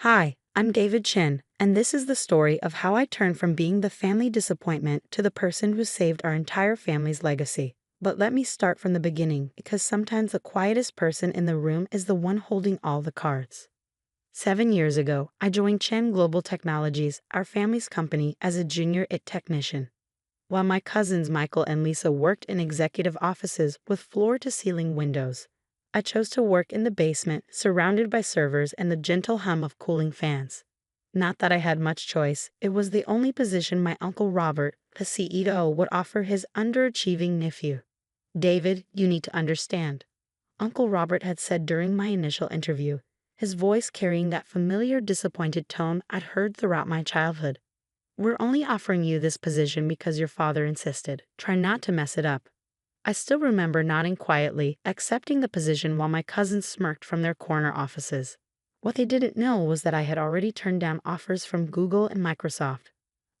Hi, I'm David Chin, and this is the story of how I turned from being the family disappointment to the person who saved our entire family's legacy. But let me start from the beginning, because sometimes the quietest person in the room is the one holding all the cards. 7 years ago, I joined Chang Global Technologies, our family's company, as a junior IT technician. While my cousins Michael and Lisa worked in executive offices with floor-to-ceiling windows, I chose to work in the basement, surrounded by servers and the gentle hum of cooling fans. Not that I had much choice, it was the only position my Uncle Robert, the CEO, would offer his underachieving nephew. David, you need to understand, Uncle Robert had said during my initial interview, his voice carrying that familiar disappointed tone I'd heard throughout my childhood. We're only offering you this position because your father insisted. Try not to mess it up. I still remember nodding quietly, accepting the position while my cousins smirked from their corner offices. What they didn't know was that I had already turned down offers from Google and Microsoft.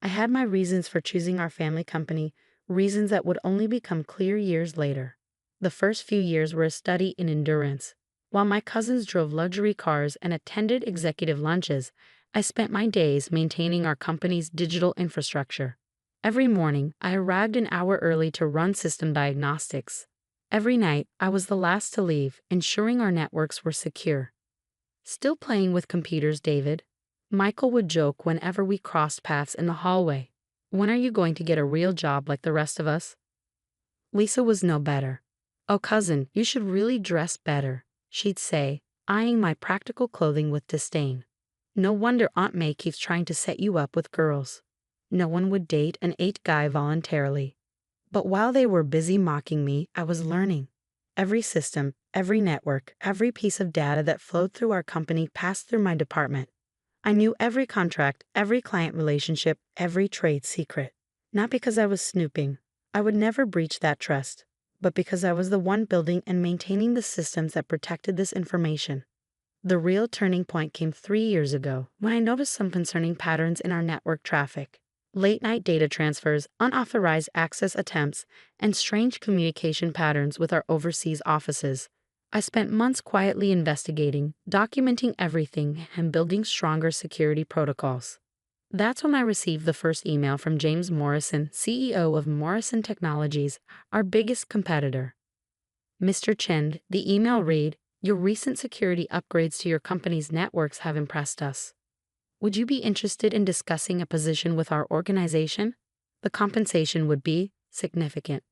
I had my reasons for choosing our family company, reasons that would only become clear years later. The first few years were a study in endurance. While my cousins drove luxury cars and attended executive lunches, I spent my days maintaining our company's digital infrastructure. Every morning, I arrived an hour early to run system diagnostics. Every night, I was the last to leave, ensuring our networks were secure. Still playing with computers, David? Michael would joke whenever we crossed paths in the hallway. When are you going to get a real job like the rest of us? Lisa was no better. Oh, cousin, you should really dress better, she'd say, eyeing my practical clothing with disdain. No wonder Aunt May keeps trying to set you up with girls. No one would date an 8 guy voluntarily. But while they were busy mocking me, I was learning. Every system, every network, every piece of data that flowed through our company passed through my department. I knew every contract, every client relationship, every trade secret. Not because I was snooping. I would never breach that trust. But because I was the one building and maintaining the systems that protected this information. The real turning point came 3 years ago, when I noticed some concerning patterns in our network traffic. Late-night data transfers, unauthorized access attempts, and strange communication patterns with our overseas offices. I spent months quietly investigating, documenting everything, and building stronger security protocols. That's when I received the first email from James Morrison, CEO of Morrison Technologies, our biggest competitor. Mr. Chen, the email read, "Your recent security upgrades to your company's networks have impressed us. Would you be interested in discussing a position with our organization? The compensation would be significant."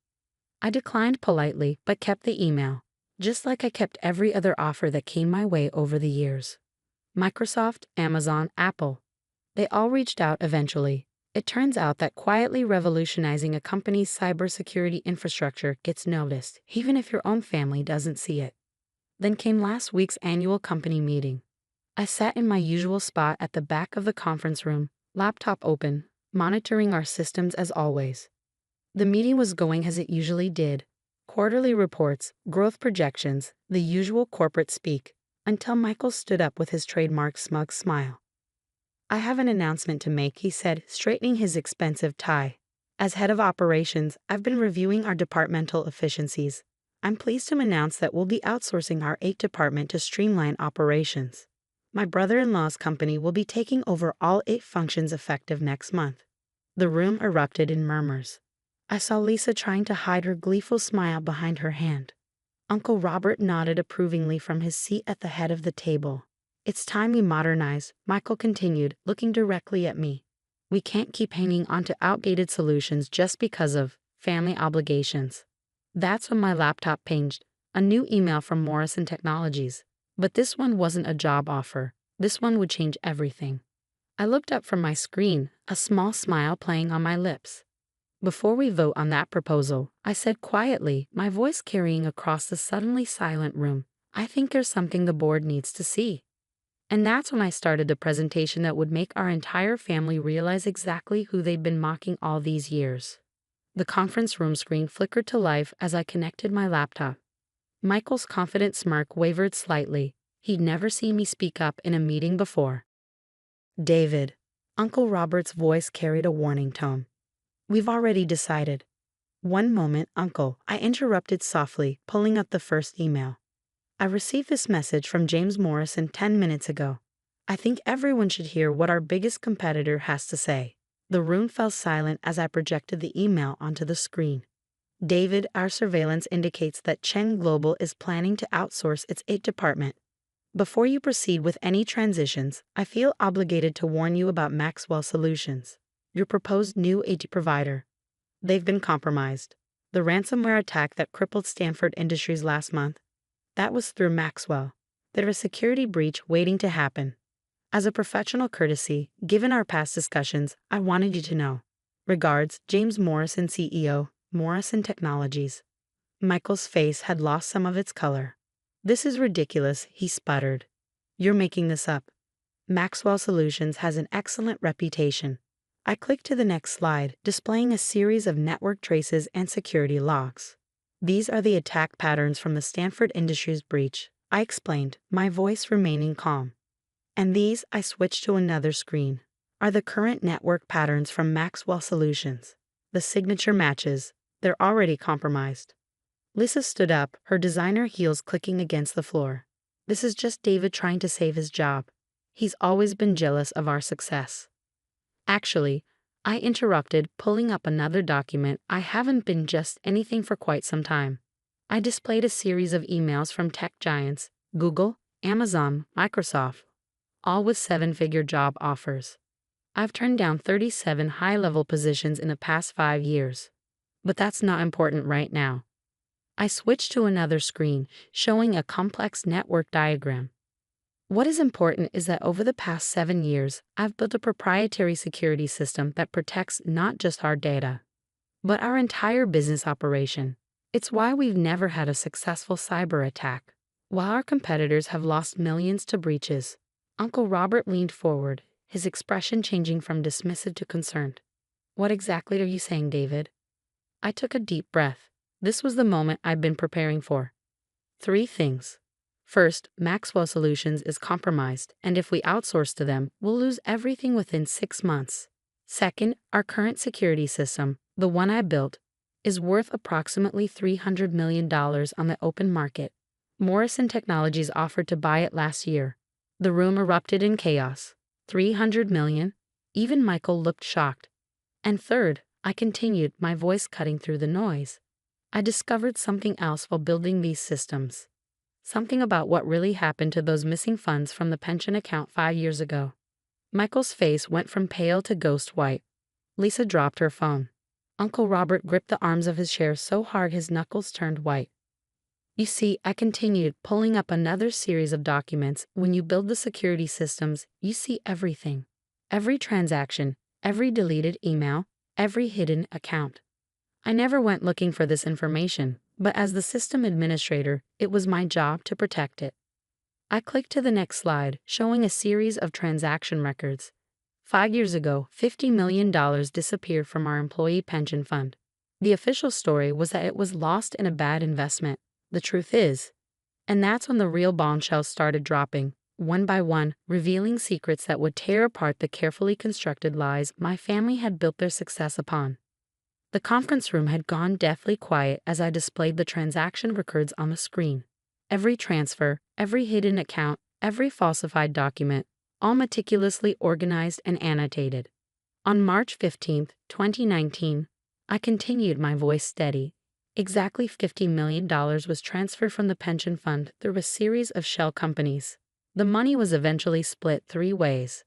I declined politely, but kept the email, just like I kept every other offer that came my way over the years. Microsoft, Amazon, Apple. They all reached out eventually. It turns out that quietly revolutionizing a company's cybersecurity infrastructure gets noticed, even if your own family doesn't see it. Then came last week's annual company meeting. I sat in my usual spot at the back of the conference room, laptop open, monitoring our systems as always. The meeting was going as it usually did. Quarterly reports, growth projections, the usual corporate speak, until Michael stood up with his trademark smug smile. "I have an announcement to make," he said, straightening his expensive tie. "As head of operations, I've been reviewing our departmental efficiencies. I'm pleased to announce that we'll be outsourcing our 8 department to streamline operations. My brother-in-law's company will be taking over all 8 functions effective next month." The room erupted in murmurs. I saw Lisa trying to hide her gleeful smile behind her hand. Uncle Robert nodded approvingly from his seat at the head of the table. "It's time we modernize," Michael continued, looking directly at me. "We can't keep hanging onto outdated solutions just because of family obligations." That's when my laptop pinged, a new email from Morrison Technologies. But this one wasn't a job offer. This one would change everything. I looked up from my screen, a small smile playing on my lips. "Before we vote on that proposal," I said quietly, my voice carrying across the suddenly silent room, "I think there's something the board needs to see." And that's when I started the presentation that would make our entire family realize exactly who they'd been mocking all these years. The conference room screen flickered to life as I connected my laptop. Michael's confident smirk wavered slightly. He'd never seen me speak up in a meeting before. "David," Uncle Robert's voice carried a warning tone. "We've already decided." "One moment, Uncle," I interrupted softly, pulling up the first email. "I received this message from James Morrison 10 minutes ago. I think everyone should hear what our biggest competitor has to say. The room fell silent as I projected the email onto the screen. David, our surveillance indicates that Chang Global is planning to outsource its aid department. Before you proceed with any transitions, I feel obligated to warn you about Maxwell Solutions, your proposed new AT provider. They've been compromised. The ransomware attack that crippled Stanford Industries last month, that was through Maxwell. There's a security breach waiting to happen. As a professional courtesy, given our past discussions, I wanted you to know. Regards, James Morrison, CEO, Morrison Technologies. Michael's face had lost some of its color. This is ridiculous, he sputtered. You're making this up. Maxwell Solutions has an excellent reputation. I clicked to the next slide, displaying a series of network traces and security logs. These are the attack patterns from the Stanford Industries breach, I explained, my voice remaining calm. And these, I switched to another screen, are the current network patterns from Maxwell Solutions. The signature matches. They're already compromised. Lisa stood up, her designer heels clicking against the floor. This is just David trying to save his job. He's always been jealous of our success. Actually, I interrupted, pulling up another document. I haven't been just anything for quite some time. I displayed a series of emails from tech giants, Google, Amazon, Microsoft, all with seven-figure job offers. I've turned down 37 high-level positions in the past 5 years. But that's not important right now. I switched to another screen, showing a complex network diagram. What is important is that over the past 7 years, I've built a proprietary security system that protects not just our data, but our entire business operation. It's why we've never had a successful cyber attack, while our competitors have lost millions to breaches. Uncle Robert leaned forward, his expression changing from dismissive to concerned. What exactly are you saying, David? I took a deep breath. This was the moment I'd been preparing for. 3 things. First, Maxwell Solutions is compromised, and if we outsource to them, we'll lose everything within 6 months. Second, our current security system, the one I built, is worth approximately $300 million on the open market. Morrison Technologies offered to buy it last year. The room erupted in chaos. 300 million? Even Michael looked shocked. And third, I continued, my voice cutting through the noise. I discovered something else while building these systems. Something about what really happened to those missing funds from the pension account 5 years ago. Michael's face went from pale to ghost white. Lisa dropped her phone. Uncle Robert gripped the arms of his chair so hard his knuckles turned white. You see, I continued, pulling up another series of documents. When you build the security systems, you see everything. Every transaction, every deleted email, every hidden account. I never went looking for this information, but as the system administrator, it was my job to protect it. I clicked to the next slide, showing a series of transaction records. 5 years ago, $50 million disappeared from our employee pension fund. The official story was that it was lost in a bad investment. The truth is, and that's when the real bombshells started dropping, one by one, revealing secrets that would tear apart the carefully constructed lies my family had built their success upon. The conference room had gone deathly quiet as I displayed the transaction records on the screen. Every transfer, every hidden account, every falsified document, all meticulously organized and annotated. On March 15, 2019, I continued, my voice steady. Exactly $50 million was transferred from the pension fund through a series of shell companies. The money was eventually split 3 ways.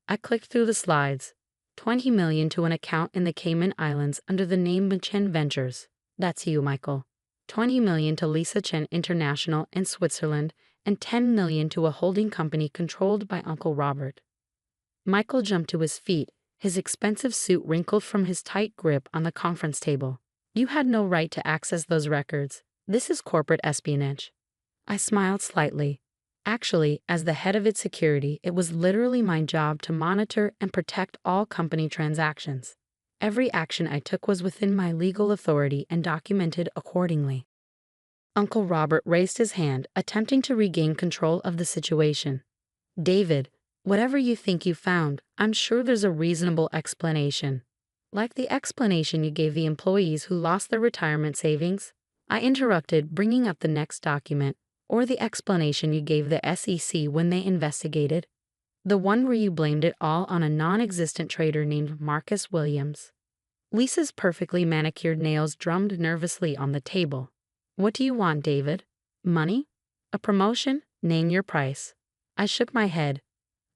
I clicked through the slides. $20 million to an account in the Cayman Islands under the name Chen Ventures. That's you, Michael. $20 million to Lisa Chen International in Switzerland, and $10 million to a holding company controlled by Uncle Robert. Michael jumped to his feet, his expensive suit wrinkled from his tight grip on the conference table. You had no right to access those records. This is corporate espionage. I smiled slightly. Actually, as the head of its security, it was literally my job to monitor and protect all company transactions. Every action I took was within my legal authority and documented accordingly. Uncle Robert raised his hand, attempting to regain control of the situation. David, whatever you think you found, I'm sure there's a reasonable explanation. Like the explanation you gave the employees who lost their retirement savings? I interrupted, bringing up the next document. Or the explanation you gave the SEC when they investigated? The one where you blamed it all on a non-existent trader named Marcus Williams. Lisa's perfectly manicured nails drummed nervously on the table. What do you want, David? Money? A promotion? Name your price. I shook my head.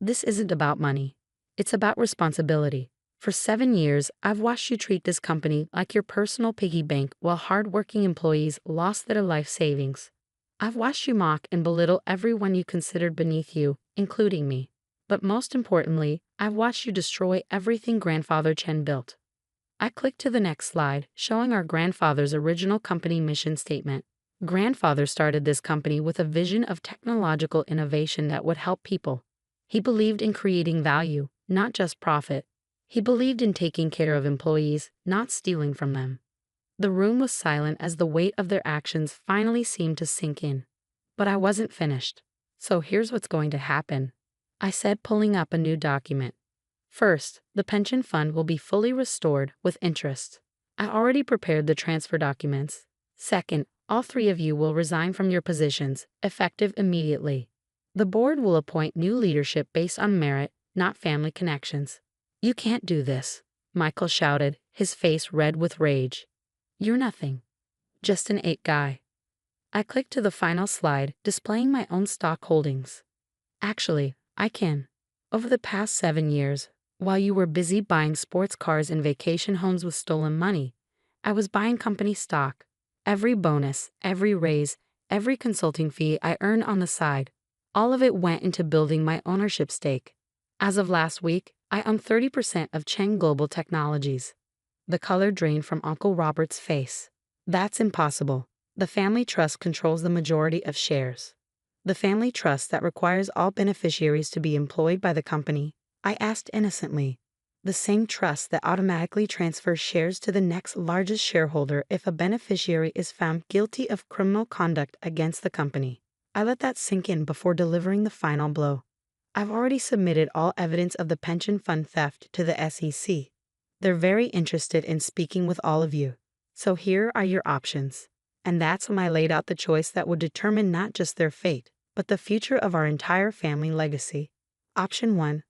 This isn't about money. It's about responsibility. For 7 years, I've watched you treat this company like your personal piggy bank while hard-working employees lost their life savings. I've watched you mock and belittle everyone you considered beneath you, including me. But most importantly, I've watched you destroy everything Grandfather Chen built. I clicked to the next slide, showing our grandfather's original company mission statement. Grandfather started this company with a vision of technological innovation that would help people. He believed in creating value, not just profit. He believed in taking care of employees, not stealing from them. The room was silent as the weight of their actions finally seemed to sink in. But I wasn't finished. So here's what's going to happen, I said, pulling up a new document. First, the pension fund will be fully restored with interest. I already prepared the transfer documents. Second, all 3 of you will resign from your positions, effective immediately. The board will appoint new leadership based on merit, not family connections. You can't do this, Michael shouted, his face red with rage. You're nothing. Just an 8 guy. I clicked to the final slide, displaying my own stock holdings. Actually, I can. Over the past 7 years, while you were busy buying sports cars and vacation homes with stolen money, I was buying company stock. Every bonus, every raise, every consulting fee I earned on the side, all of it went into building my ownership stake. As of last week, I own 30% of Chang Global Technologies. The color drained from Uncle Robert's face. That's impossible. The family trust controls the majority of shares. The family trust that requires all beneficiaries to be employed by the company, I asked innocently. The same trust that automatically transfers shares to the next largest shareholder if a beneficiary is found guilty of criminal conduct against the company. I let that sink in before delivering the final blow. I've already submitted all evidence of the pension fund theft to the SEC. They're very interested in speaking with all of you. So here are your options. And that's when I laid out the choice that would determine not just their fate, but the future of our entire family legacy. Option 1.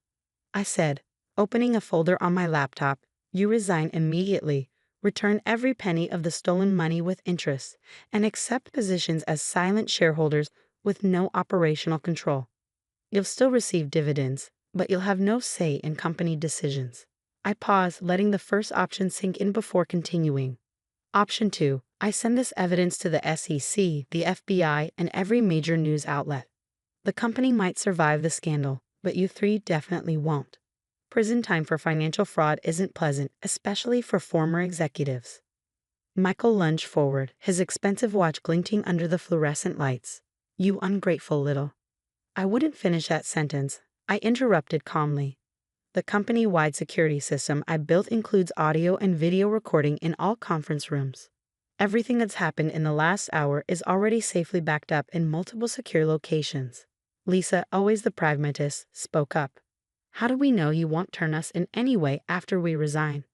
I said, opening a folder on my laptop, you resign immediately, return every penny of the stolen money with interest, and accept positions as silent shareholders with no operational control. You'll still receive dividends, but you'll have no say in company decisions. I paused, letting the first option sink in before continuing. Option 2. I send this evidence to the SEC, the FBI, and every major news outlet. The company might survive the scandal, but you 3 definitely won't. Prison time for financial fraud isn't pleasant, especially for former executives. Michael lunged forward, his expensive watch glinting under the fluorescent lights. You ungrateful little. I wouldn't finish that sentence. I interrupted calmly. The company-wide security system I built includes audio and video recording in all conference rooms. Everything that's happened in the last hour is already safely backed up in multiple secure locations. Lisa, always the pragmatist, spoke up. How do we know you won't turn us in any way after we resign?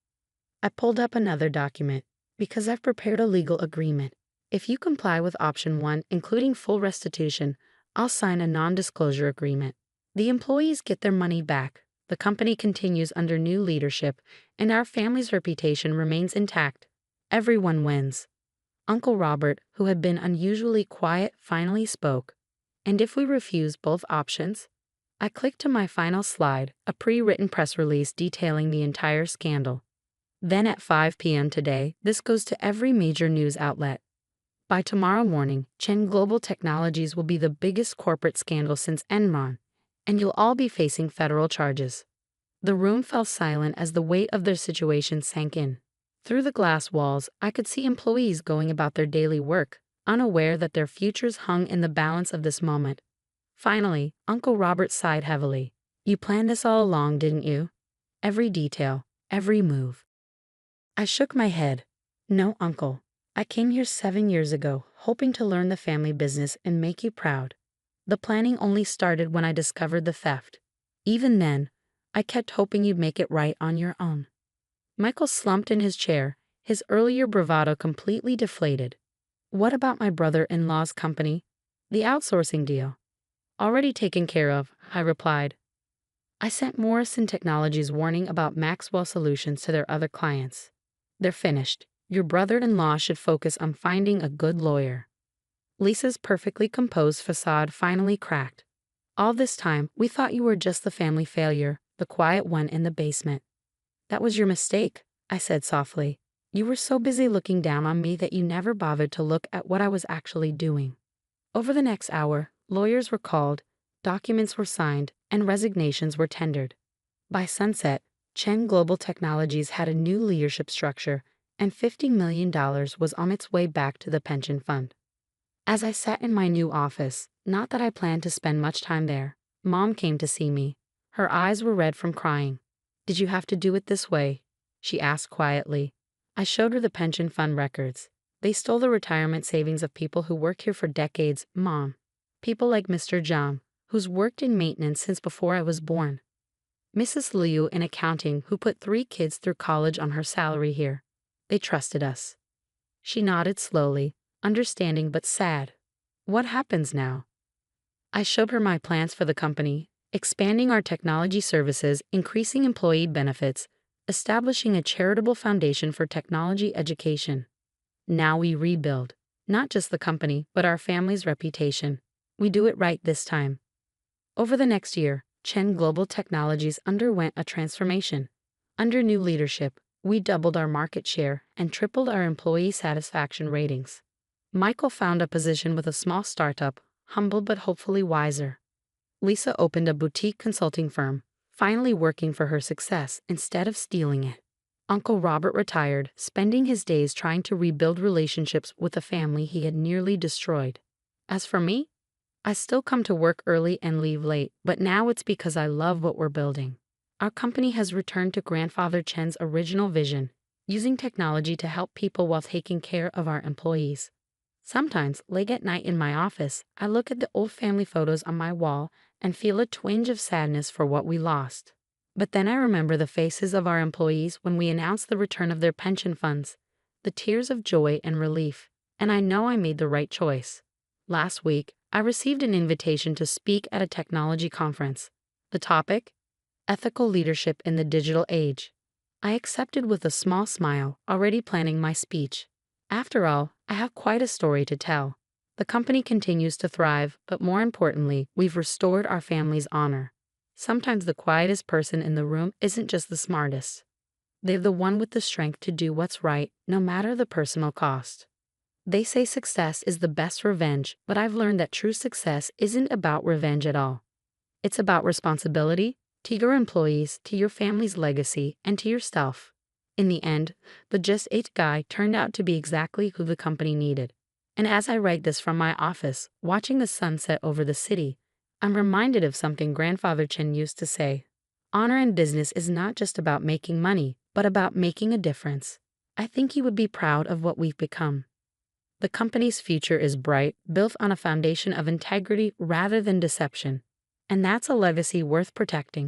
I pulled up another document. Because I've prepared a legal agreement. If you comply with option 1, including full restitution, I'll sign a non-disclosure agreement. The employees get their money back, the company continues under new leadership, and our family's reputation remains intact. Everyone wins. Uncle Robert, who had been unusually quiet, finally spoke. And if we refuse both options? I clicked to my final slide, a pre-written press release detailing the entire scandal. Then at 5 p.m. today, this goes to every major news outlet. By tomorrow morning, Chang Global Technologies will be the biggest corporate scandal since Enron, and you'll all be facing federal charges. The room fell silent as the weight of their situation sank in. Through the glass walls, I could see employees going about their daily work, unaware that their futures hung in the balance of this moment. Finally, Uncle Robert sighed heavily. You planned this all along, didn't you? Every detail, every move. I shook my head. No, Uncle. I came here 7 years ago, hoping to learn the family business and make you proud. The planning only started when I discovered the theft. Even then, I kept hoping you'd make it right on your own. Michael slumped in his chair, his earlier bravado completely deflated. What about my brother-in-law's company? The outsourcing deal. Already taken care of, I replied. I sent Morrison Technologies warning about Maxwell Solutions to their other clients. They're finished. Your brother-in-law should focus on finding a good lawyer. Lisa's perfectly composed facade finally cracked. All this time, we thought you were just the family failure, the quiet one in the basement. That was your mistake, I said softly. You were so busy looking down on me that you never bothered to look at what I was actually doing. Over the next hour, lawyers were called, documents were signed, and resignations were tendered. By sunset, Chang Global Technologies had a new leadership structure, and $50 million was on its way back to the pension fund. As I sat in my new office, not that I planned to spend much time there, Mom came to see me. Her eyes were red from crying. Did you have to do it this way? She asked quietly. I showed her the pension fund records. They stole the retirement savings of people who work here for decades, Mom. People like Mr. Chang, who's worked in maintenance since before I was born. Mrs. Liu in accounting, who put 3 kids through college on her salary here. They trusted us. She nodded slowly, understanding but sad. What happens now? I showed her my plans for the company, expanding our technology services, increasing employee benefits, establishing a charitable foundation for technology education. Now we rebuild, not just the company, but our family's reputation. We do it right this time. Over the next year, Chang Global Technologies underwent a transformation. Under new leadership, we doubled our market share and tripled our employee satisfaction ratings. Michael found a position with a small startup, humble but hopefully wiser. Lisa opened a boutique consulting firm, finally working for her success instead of stealing it. Uncle Robert retired, spending his days trying to rebuild relationships with a family he had nearly destroyed. As for me, I still come to work early and leave late, but now it's because I love what we're building. Our company has returned to Grandfather Chen's original vision, using technology to help people while taking care of our employees. Sometimes, late at night in my office, I look at the old family photos on my wall and feel a twinge of sadness for what we lost. But then I remember the faces of our employees when we announced the return of their pension funds, the tears of joy and relief, and I know I made the right choice. Last week, I received an invitation to speak at a technology conference. The topic? Ethical leadership in the digital age. I accepted with a small smile, already planning my speech. After all, I have quite a story to tell. The company continues to thrive, but more importantly, we've restored our family's honor. Sometimes the quietest person in the room isn't just the smartest. They're the one with the strength to do what's right, no matter the personal cost. They say success is the best revenge, but I've learned that true success isn't about revenge at all. It's about responsibility, to your employees, to your family's legacy, and to yourself. In the end, the Just 8 guy turned out to be exactly who the company needed. And as I write this from my office, watching the sun set over the city, I'm reminded of something Grandfather Chen used to say. Honor in business is not just about making money, but about making a difference. I think he would be proud of what we've become. The company's future is bright, built on a foundation of integrity rather than deception. And that's a legacy worth protecting.